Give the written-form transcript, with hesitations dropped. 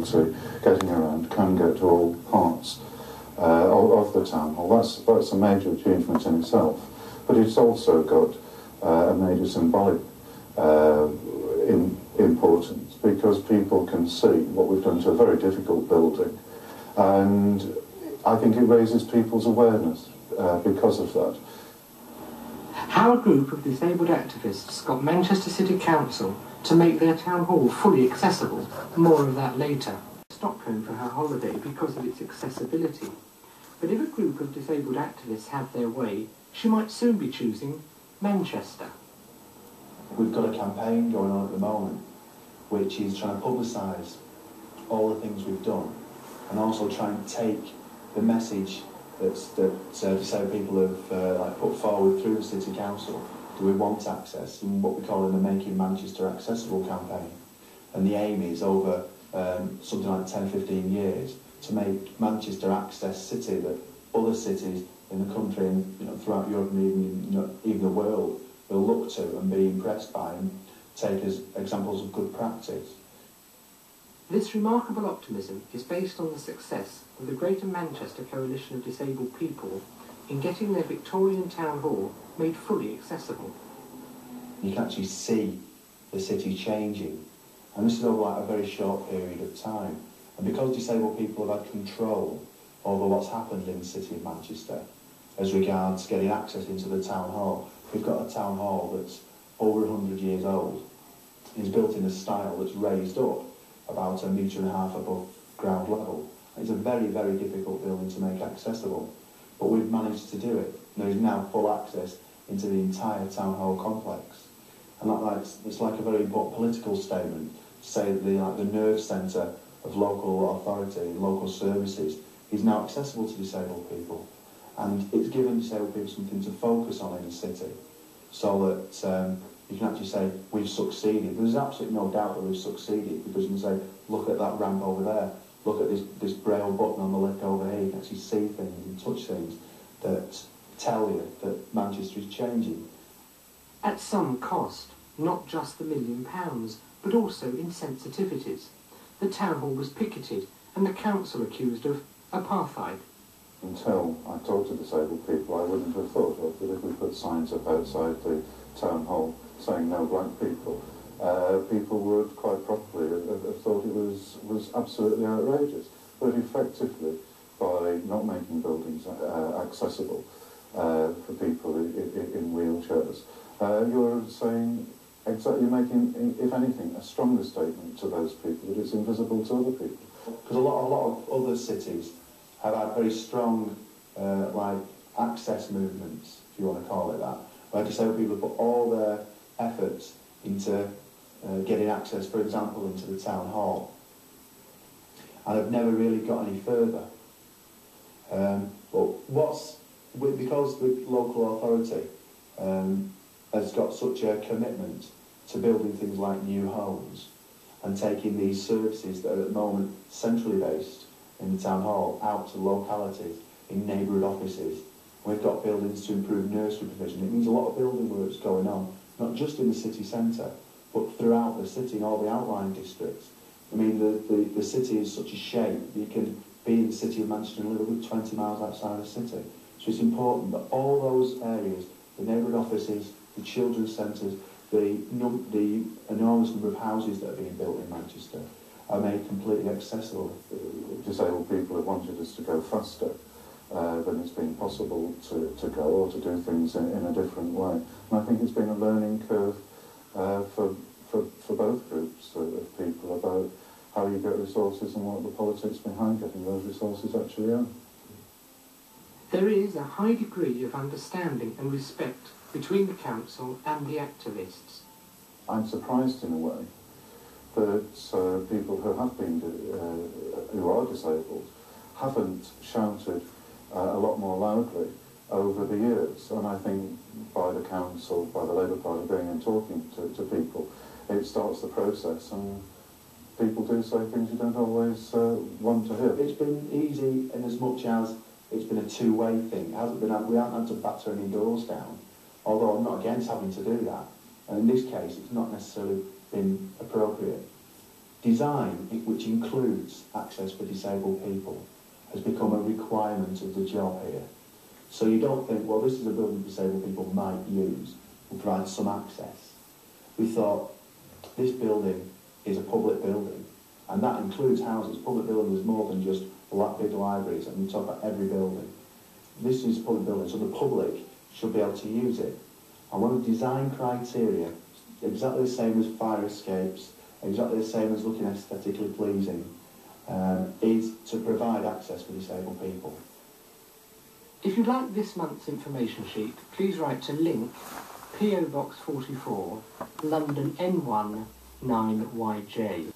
difficulty getting around can get to all parts of the town hall. That's a major achievement in itself, but it's also got a major symbolic importance, because people can see what we've done to a very difficult building, and I think it raises people's awareness because of that. How a group of disabled activists got Manchester City Council to make their town hall fully accessible. More of that later. Stockholm for her holiday because of its accessibility. But if a group of disabled activists have their way, she might soon be choosing Manchester. We've got a campaign going on at the moment which is trying to publicise all the things we've done, and also try and take the message that disabled people have put forward through the City Council. Do we want access? And what we call in the Making Manchester Accessible campaign. And the aim is over something like 10-15 years to make Manchester access city that other cities in the country and throughout Europe and even the world will look to and be impressed by and take as examples of good practice. This remarkable optimism is based on the success of the Greater Manchester Coalition of Disabled People in getting their Victorian Town Hall made fully accessible. You can actually see the city changing, and this is over a very short period of time. And because disabled people have had control over what's happened in the City of Manchester as regards getting access into the Town Hall, we've got a Town Hall that's over 100 years old. It's built in a style that's raised up about 1.5 metres above ground level. It's a very, very difficult building to make accessible, but we've managed to do it. There is now full access into the entire Town Hall complex. And it's like a very important political statement to say that the nerve centre of local authority, local services, is now accessible to disabled people. And it's given disabled people something to focus on in the city, so that you can actually say, we've succeeded. There's absolutely no doubt that we've succeeded, because you can say, look at that ramp over there, look at this braille button on the left over here. You can actually see things and touch things that tell you that Manchester is changing. At some cost, not just the £1 million, but also in sensitivities. The town hall was picketed and the council accused of apartheid. Until I talked to disabled people, I wouldn't have thought of that if we put signs up outside the town hall saying no black people, people would quite properly have thought it was absolutely outrageous. But effectively, by not making buildings accessible for people in wheelchairs, you're saying exactly, you're making, if anything, a stronger statement to those people that it's invisible to other people. Because a lot of other cities have had very strong access movements, if you want to call it that, where disabled people put all their efforts into getting access, for example, into the town hall, and have never really got any further. But because the local authority has got such a commitment to building things like new homes and taking these services that are at the moment centrally based in the town hall out to localities, in neighbourhood offices. We've got buildings to improve nursery provision. It means a lot of building work's going on, not just in the city centre, but throughout the city, in all the outlying districts. I mean, the city is such a shape that you can be in the city of Manchester and live a good 20 miles outside the city. So it's important that all those areas, the neighbourhood offices, the children's centres, the enormous number of houses that are being built in Manchester are made completely accessible. Disabled people have wanted us to go faster than it's been possible to go, or to do things in a different way. And I think it's been a learning curve for both groups of people about how you get resources and what the politics behind getting those resources actually are. There is a high degree of understanding and respect between the council and the activists. I'm surprised in a way that people who have been, who are disabled, haven't shouted a lot more loudly over the years. And I think by the council, by the Labour Party going and talking to people, it starts the process, and people do say things you don't always want to hear. It's been easy in as much as it's been a two-way thing. It hasn't been, we haven't had to batter any doors down, although I'm not against having to do that. And in this case, it's not necessarily been appropriate. Design, which includes access for disabled people, has become a requirement of the job here. So you don't think, well, this is a building disabled people might use, will provide some access. We thought, this building is a public building, and that includes houses. Public building is more than just big libraries, and we talk about every building. This is a public building, so the public should be able to use it. And one of the design criteria, exactly the same as fire escapes, exactly the same as looking aesthetically pleasing, is to provide access for disabled people. If you'd like this month's information sheet, please write to Link, PO Box 44, London N1 9YJ.